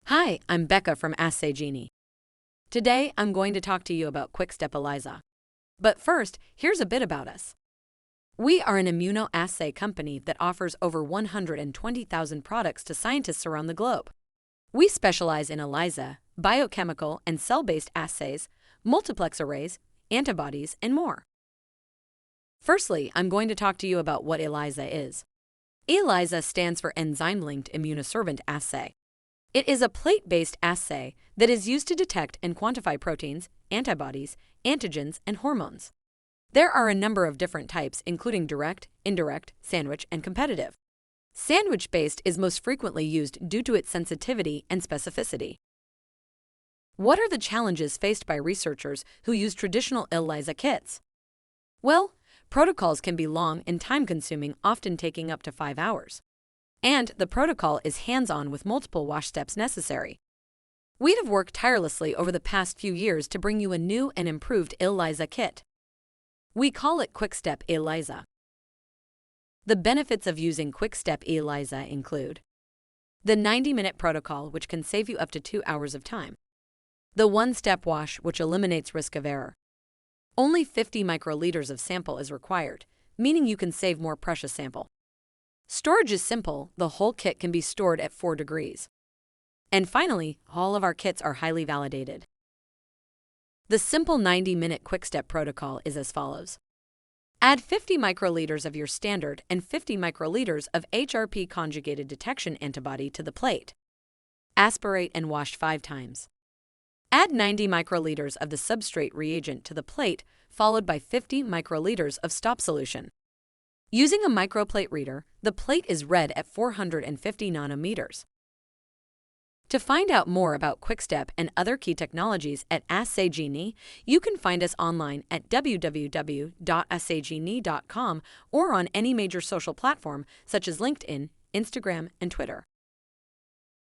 Hi, I'm Becca from Assay Genie. Today, I'm going to talk to you about QuickStep ELISA. But first, here's a bit about us. We are an immunoassay company that offers over 120,000 products to scientists around the globe. We specialize in ELISA, biochemical and cell-based assays, multiplex arrays, antibodies, and more. Firstly, I'm going to talk to you about what ELISA is. ELISA stands for Enzyme-Linked Immunosorbent Assay. It is a plate-based assay that is used to detect and quantify proteins, antibodies, antigens, and hormones. There are a number of different types, including direct, indirect, sandwich, and competitive. Sandwich-based is most frequently used due to its sensitivity and specificity. What are the challenges faced by researchers who use traditional ELISA kits? Well, protocols can be long and time-consuming, often taking up to 5 hours. And the protocol is hands-on with multiple wash steps necessary. We have worked tirelessly over the past few years to bring you a new and improved ELISA kit. We call it QuickStep ELISA. The benefits of using QuickStep ELISA include the 90-minute protocol, which can save you up to 2 hours of time. The one-step wash, which eliminates risk of error. Only 50 microliters of sample is required, meaning you can save more precious sample. Storage is simple. The whole kit can be stored at 4 degrees. And finally, all of our kits are highly validated. The simple 90-minute QuickStep protocol is as follows. Add 50 microliters of your standard and 50 microliters of HRP conjugated detection antibody to the plate. Aspirate and wash 5 times. Add 90 microliters of the substrate reagent to the plate, followed by 50 microliters of stop solution. Using a microplate reader, the plate is read at 450 nanometers. To find out more about QuickStep and other key technologies at Assay Genie, you can find us online at www.assaygenie.com or on any major social platform such as LinkedIn, Instagram, and Twitter.